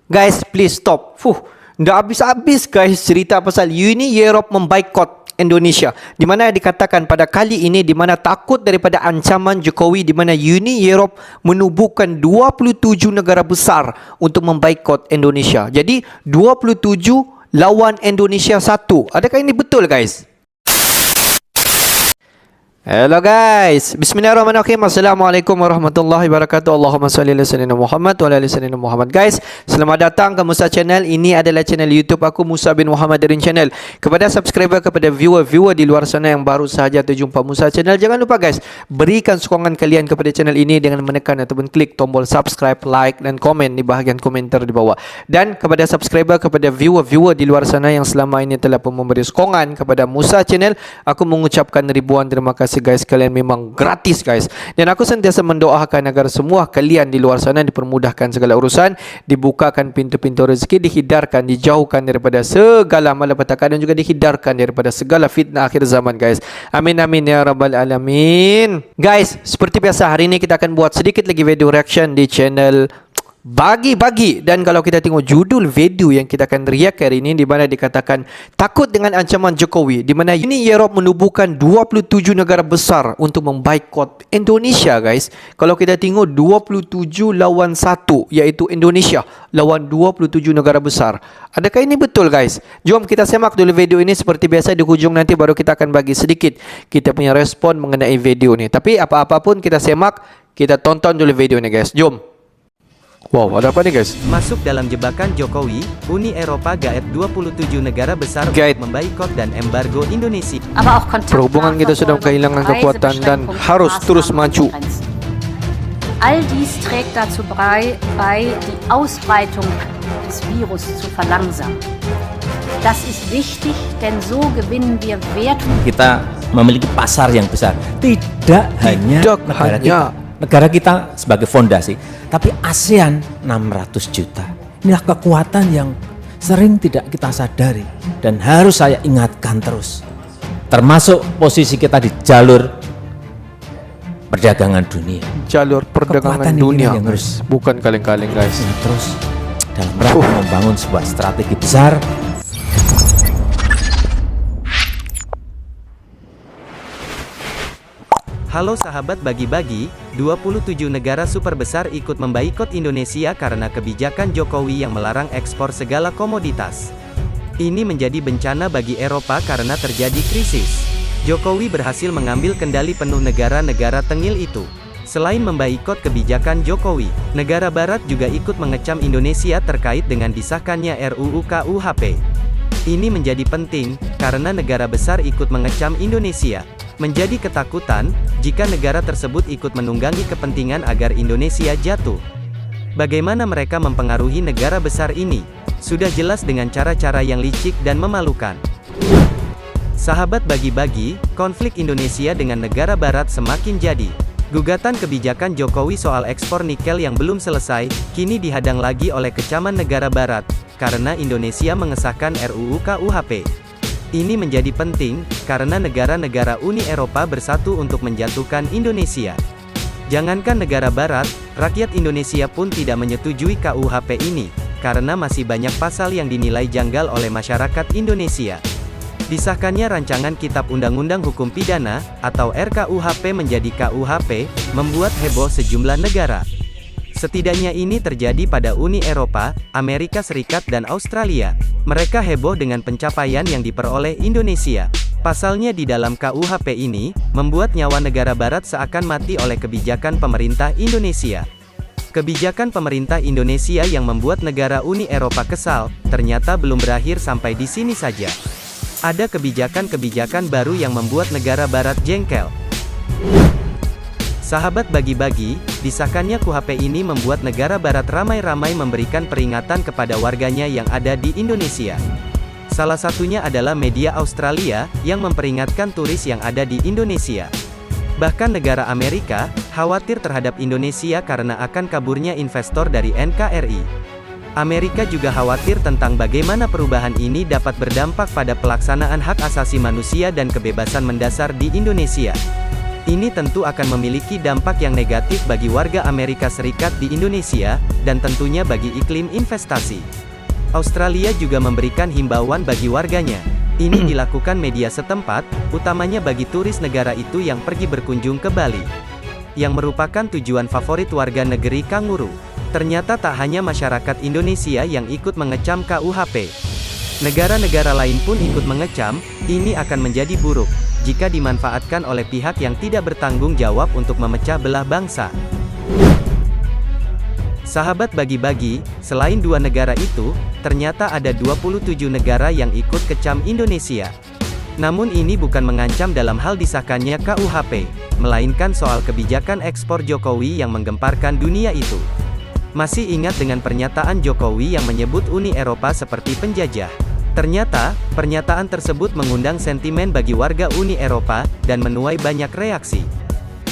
Guys, please stop. Nggak habis-habis guys cerita pasal Uni Europe memboikot Indonesia. Di mana dikatakan pada kali ini di mana takut daripada ancaman Jokowi di mana Uni Europe menubuhkan 27 negara besar untuk memboikot Indonesia. Jadi 27 lawan Indonesia 1. Adakah ini betul guys? Hello guys, bismillahirrahmanirrahim. Assalamualaikum warahmatullahi wabarakatuh. Allahumma salli ala sayyidina Muhammad wa ala ali sayyidina Muhammad. Guys, selamat datang ke Musa Channel. Ini adalah channel YouTube aku, Musa bin Muhammad Darin Channel. Kepada subscriber, kepada viewer di luar sana yang baru sahaja terjumpa Musa Channel, jangan lupa guys, berikan sokongan kalian kepada channel ini dengan menekan ataupun klik tombol subscribe, like dan komen di bahagian komentar di bawah. Dan kepada subscriber, kepada viewer di luar sana yang selama ini telah memberi sokongan kepada Musa Channel, aku mengucapkan ribuan terima kasih guys, kalian memang gratis guys. Dan aku sentiasa mendoakan agar semua kalian di luar sana dipermudahkan segala urusan, dibukakan pintu-pintu rezeki, dihindarkan, dijauhkan daripada segala malapetaka dan juga dihindarkan daripada segala fitnah akhir zaman guys. Amin amin ya rabbal alamin. Guys, seperti biasa hari ini kita akan buat sedikit lagi video reaction di channel Bagi-Bagi. Dan kalau kita tengok judul video yang kita akan react hari ini, di mana dikatakan takut dengan ancaman Jokowi, di mana Uni Europe menubuhkan 27 negara besar untuk memboikot Indonesia guys. Kalau kita tengok 27 lawan 1, iaitu Indonesia lawan 27 negara besar. Adakah ini betul guys? Jom kita semak dulu video ini. Seperti biasa di hujung nanti baru kita akan bagi sedikit kita punya respon mengenai video ini. Tapi apa-apa pun kita semak, kita tonton dulu video ini guys. Jom. Wow, ada apa nih guys? Masuk dalam jebakan Jokowi, Uni Eropa gaet 27 negara besar untuk memboikot dan embargo Indonesia. Perhubungan kita sudah kehilangan kekuatan dan harus terus maju. All dies trägt dazu bei, die Ausbreitung des Virus zu verlangsamen. Das ist wichtig, denn so gewinnen wir Wert. Kita memiliki pasar yang besar, tidak hanya negara kita sebagai fondasi, tapi ASEAN 600 juta. Inilah kekuatan yang sering tidak kita sadari dan harus saya ingatkan terus. Termasuk posisi kita di jalur perdagangan dunia. Jalur perdagangan dunia yang harus bukan kaleng-kaleng guys. Terus dalam rangka membangun sebuah strategi besar. Halo sahabat Bagi-Bagi, 27 negara super besar ikut memboikot Indonesia karena kebijakan Jokowi yang melarang ekspor segala komoditas. Ini menjadi bencana bagi Eropa karena terjadi krisis. Jokowi berhasil mengambil kendali penuh negara-negara tengil itu. Selain memboikot kebijakan Jokowi, negara barat juga ikut mengecam Indonesia terkait dengan disahkannya RUU KUHP. Ini menjadi penting, karena negara besar ikut mengecam Indonesia. Menjadi ketakutan, jika negara tersebut ikut menunggangi kepentingan agar Indonesia jatuh. Bagaimana mereka mempengaruhi negara besar ini? Sudah jelas dengan cara-cara yang licik dan memalukan. Sahabat Bagi-Bagi, konflik Indonesia dengan negara barat semakin jadi. Gugatan kebijakan Jokowi soal ekspor nikel yang belum selesai, kini dihadang lagi oleh kecaman negara barat, karena Indonesia mengesahkan RUU KUHP. Ini menjadi penting, karena negara-negara Uni Eropa bersatu untuk menjatuhkan Indonesia. Jangankan negara barat, rakyat Indonesia pun tidak menyetujui KUHP ini, karena masih banyak pasal yang dinilai janggal oleh masyarakat Indonesia. Disahkannya rancangan Kitab Undang-Undang Hukum Pidana, atau RKUHP menjadi KUHP, membuat heboh sejumlah negara. Setidaknya ini terjadi pada Uni Eropa, Amerika Serikat dan Australia. Mereka heboh dengan pencapaian yang diperoleh Indonesia. Pasalnya di dalam KUHP ini, membuat nyawa negara barat seakan mati oleh kebijakan pemerintah Indonesia. Kebijakan pemerintah Indonesia yang membuat negara Uni Eropa kesal, ternyata belum berakhir sampai di sini saja. Ada kebijakan-kebijakan baru yang membuat negara barat jengkel. Sahabat Bagi-Bagi, disahkannya KUHP ini membuat negara barat ramai-ramai memberikan peringatan kepada warganya yang ada di Indonesia. Salah satunya adalah media Australia, yang memperingatkan turis yang ada di Indonesia. Bahkan negara Amerika, khawatir terhadap Indonesia karena akan kaburnya investor dari NKRI. Amerika juga khawatir tentang bagaimana perubahan ini dapat berdampak pada pelaksanaan hak asasi manusia dan kebebasan mendasar di Indonesia. Ini tentu akan memiliki dampak yang negatif bagi warga Amerika Serikat di Indonesia, dan tentunya bagi iklim investasi. Australia juga memberikan himbauan bagi warganya. Ini dilakukan media setempat, utamanya bagi turis negara itu yang pergi berkunjung ke Bali, yang merupakan tujuan favorit warga negeri kanguru. Ternyata tak hanya masyarakat Indonesia yang ikut mengecam KUHP. Negara-negara lain pun ikut mengecam. Ini akan menjadi buruk jika dimanfaatkan oleh pihak yang tidak bertanggung jawab untuk memecah belah bangsa. Sahabat bagi-bagi, selain dua negara itu, ternyata ada 27 negara yang ikut kecam Indonesia. Namun ini bukan mengancam dalam hal disahkannya KUHP, melainkan soal kebijakan ekspor Jokowi yang menggemparkan dunia itu. Masih ingat dengan pernyataan Jokowi yang menyebut Uni Eropa seperti penjajah? Ternyata, pernyataan tersebut mengundang sentimen bagi warga Uni Eropa, dan menuai banyak reaksi.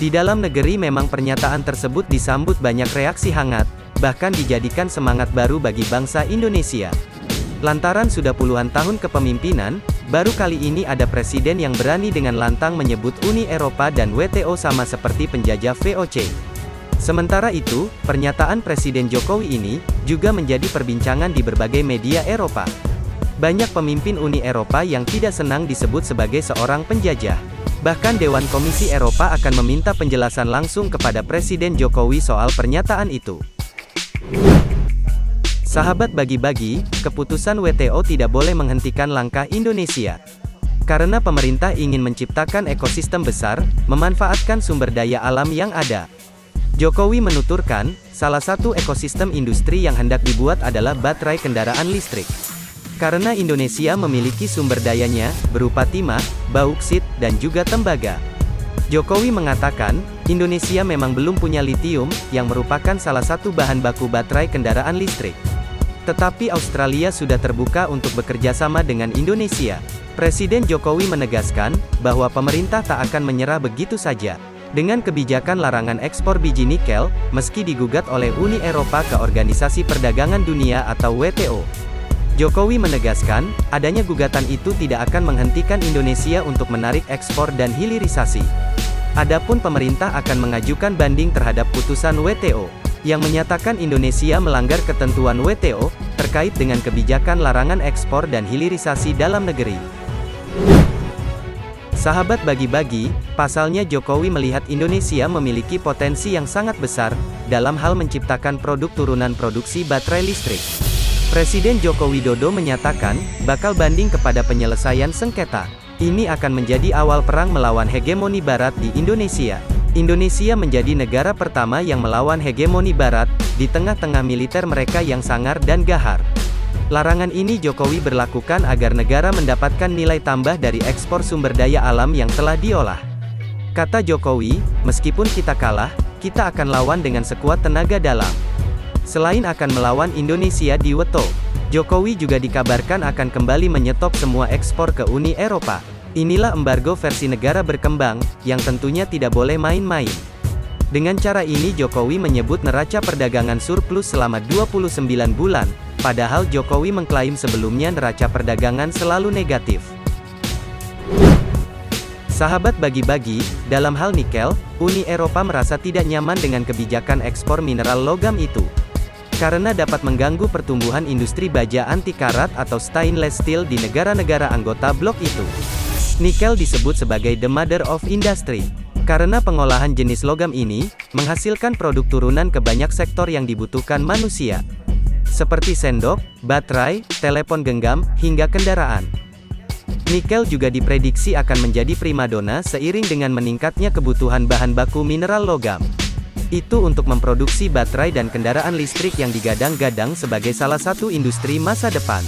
Di dalam negeri memang pernyataan tersebut disambut banyak reaksi hangat, bahkan dijadikan semangat baru bagi bangsa Indonesia. Lantaran sudah puluhan tahun kepemimpinan, baru kali ini ada presiden yang berani dengan lantang menyebut Uni Eropa dan WTO sama seperti penjajah VOC. Sementara itu, pernyataan Presiden Jokowi ini juga menjadi perbincangan di berbagai media Eropa. Banyak pemimpin Uni Eropa yang tidak senang disebut sebagai seorang penjajah. Bahkan Dewan Komisi Eropa akan meminta penjelasan langsung kepada Presiden Jokowi soal pernyataan itu. Sahabat bagi-bagi, keputusan WTO tidak boleh menghentikan langkah Indonesia. Karena pemerintah ingin menciptakan ekosistem besar, memanfaatkan sumber daya alam yang ada. Jokowi menuturkan, salah satu ekosistem industri yang hendak dibuat adalah baterai kendaraan listrik. Karena Indonesia memiliki sumber dayanya, berupa timah, bauksit, dan juga tembaga. Jokowi mengatakan, Indonesia memang belum punya litium, yang merupakan salah satu bahan baku baterai kendaraan listrik. Tetapi Australia sudah terbuka untuk bekerja sama dengan Indonesia. Presiden Jokowi menegaskan, bahwa pemerintah tak akan menyerah begitu saja. Dengan kebijakan larangan ekspor biji nikel, meski digugat oleh Uni Eropa ke Organisasi Perdagangan Dunia atau WTO. Jokowi menegaskan, adanya gugatan itu tidak akan menghentikan Indonesia untuk menarik ekspor dan hilirisasi. Adapun pemerintah akan mengajukan banding terhadap putusan WTO, yang menyatakan Indonesia melanggar ketentuan WTO, terkait dengan kebijakan larangan ekspor dan hilirisasi dalam negeri. Sahabat bagi-bagi, pasalnya Jokowi melihat Indonesia memiliki potensi yang sangat besar, dalam hal menciptakan produk turunan produksi baterai listrik. Presiden Joko Widodo menyatakan, bakal banding kepada penyelesaian sengketa. Ini akan menjadi awal perang melawan hegemoni Barat di Indonesia. Indonesia menjadi negara pertama yang melawan hegemoni Barat, di tengah-tengah militer mereka yang sangar dan gahar. Larangan ini Jokowi berlakukan agar negara mendapatkan nilai tambah dari ekspor sumber daya alam yang telah diolah. Kata Jokowi, meskipun kita kalah, kita akan lawan dengan sekuat tenaga dalam. Selain akan melawan Indonesia di WTO, Jokowi juga dikabarkan akan kembali menyetop semua ekspor ke Uni Eropa. Inilah embargo versi negara berkembang, yang tentunya tidak boleh main-main. Dengan cara ini Jokowi menyebut neraca perdagangan surplus selama 29 bulan, padahal Jokowi mengklaim sebelumnya neraca perdagangan selalu negatif. Sahabat bagi-bagi, dalam hal nikel, Uni Eropa merasa tidak nyaman dengan kebijakan ekspor mineral logam itu. Karena dapat mengganggu pertumbuhan industri baja anti karat atau stainless steel di negara-negara anggota blok itu. Nikel disebut sebagai the mother of industry. Karena pengolahan jenis logam ini, menghasilkan produk turunan ke banyak sektor yang dibutuhkan manusia. Seperti sendok, baterai, telepon genggam, hingga kendaraan. Nikel juga diprediksi akan menjadi primadona seiring dengan meningkatnya kebutuhan bahan baku mineral logam. Itu untuk memproduksi baterai dan kendaraan listrik yang digadang-gadang sebagai salah satu industri masa depan.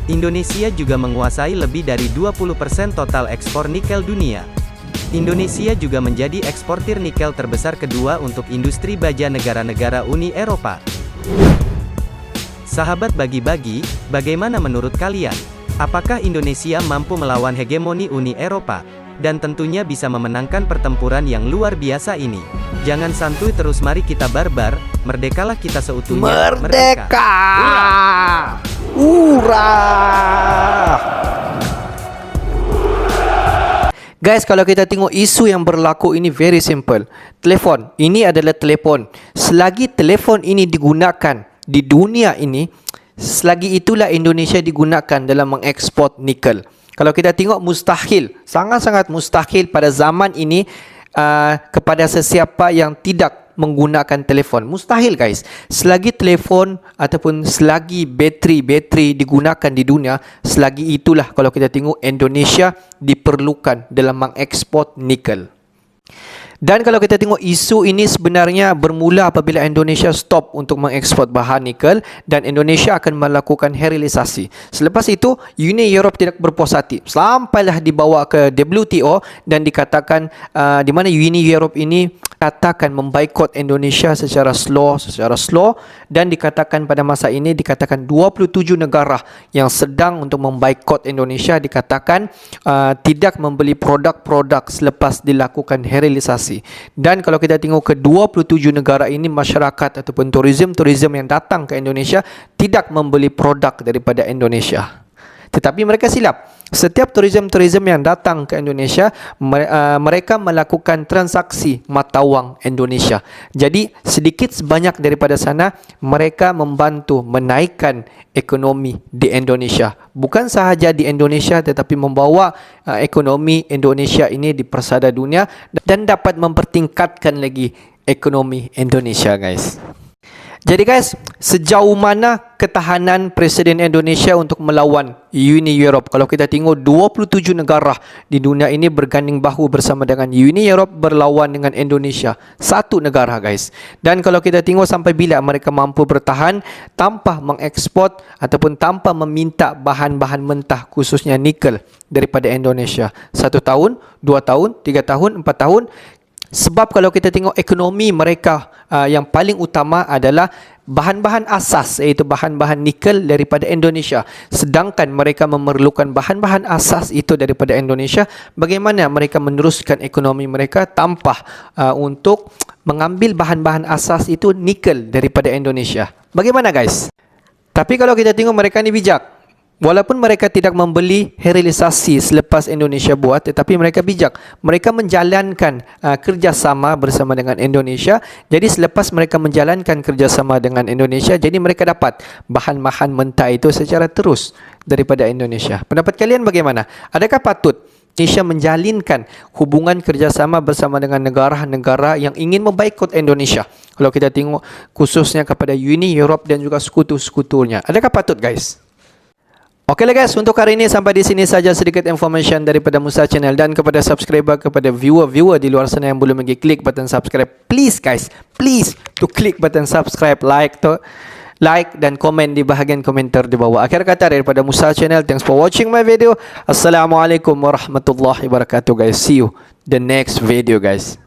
Indonesia juga menguasai lebih dari 20% total ekspor nikel dunia. Indonesia juga menjadi eksportir nikel terbesar kedua untuk industri baja negara-negara Uni Eropa. Sahabat bagi-bagi, bagaimana menurut kalian? Apakah Indonesia mampu melawan hegemoni Uni Eropa? Dan tentunya bisa memenangkan pertempuran yang luar biasa ini. Jangan santuy terus, mari kita barbar, merdekalah kita seutuhnya. Merdeka! Hurrah! Guys, kalau kita tengok isu yang berlaku ini very simple. Telefon, ini adalah telefon. Selagi telefon ini digunakan di dunia ini, selagi itulah Indonesia digunakan dalam mengekspor nikel. Kalau kita tengok mustahil, sangat-sangat mustahil pada zaman ini kepada sesiapa yang tidak menggunakan telefon. Mustahil guys. Selagi telefon ataupun selagi bateri digunakan di dunia, selagi itulah kalau kita tengok Indonesia diperlukan dalam mengekspor nikel. Dan kalau kita tengok isu ini sebenarnya bermula apabila Indonesia stop untuk mengekspor bahan nikel dan Indonesia akan melakukan herilisasi. Selepas itu, Uni Europe tidak berpuas hati. Sampailah dibawa ke WTO dan dikatakan di mana Uni Europe ini katakan memboikot Indonesia secara slow dan dikatakan pada masa ini dikatakan 27 negara yang sedang untuk memboikot Indonesia dikatakan tidak membeli produk-produk selepas dilakukan herilisasi. Dan kalau kita tengok ke 27 negara ini, masyarakat ataupun turism yang datang ke Indonesia tidak membeli produk daripada Indonesia. Tetapi mereka silap. Setiap turism yang datang ke Indonesia, mereka melakukan transaksi mata wang Indonesia. Jadi sedikit sebanyak daripada sana mereka membantu menaikkan ekonomi di Indonesia. Bukan sahaja di Indonesia tetapi membawa ekonomi Indonesia ini di persada dunia dan dapat mempertingkatkan lagi ekonomi Indonesia guys. Jadi guys, sejauh mana ketahanan Presiden Indonesia untuk melawan Uni Europe? Kalau kita tengok 27 negara di dunia ini berganding bahu bersama dengan Uni Europe berlawan dengan Indonesia. Satu negara guys. Dan kalau kita tengok sampai bila mereka mampu bertahan tanpa mengekspor ataupun tanpa meminta bahan-bahan mentah khususnya nikel daripada Indonesia. 1 tahun, 2 tahun, 3 tahun, 4 tahun. Sebab kalau kita tengok ekonomi mereka yang paling utama adalah bahan-bahan asas, iaitu bahan-bahan nikel daripada Indonesia. Sedangkan mereka memerlukan bahan-bahan asas itu daripada Indonesia. Bagaimana mereka meneruskan ekonomi mereka tanpa untuk mengambil bahan-bahan asas itu nikel daripada Indonesia? Bagaimana guys? Tapi kalau kita tengok mereka ni bijak. Walaupun mereka tidak membeli herilisasi selepas Indonesia buat, tetapi mereka bijak. Mereka menjalankan kerjasama bersama dengan Indonesia. Jadi selepas mereka menjalankan kerjasama dengan Indonesia, jadi mereka dapat bahan-bahan mentah itu secara terus daripada Indonesia. Pendapat kalian bagaimana? Adakah patut Indonesia menjalinkan hubungan kerjasama bersama dengan negara-negara yang ingin memboikot Indonesia? Kalau kita tengok khususnya kepada Uni Europe dan juga sekutu-sekutunya. Adakah patut guys? Okeylah guys, untuk hari ini sampai di sini saja sedikit information daripada Musa Channel, dan kepada subscriber, kepada viewer di luar sana yang belum lagi klik button subscribe, please guys, please to klik button subscribe, like dan komen di bahagian komentar di bawah. Akhir kata daripada Musa Channel, thanks for watching my video. Assalamualaikum warahmatullahi wabarakatuh guys. See you the next video guys.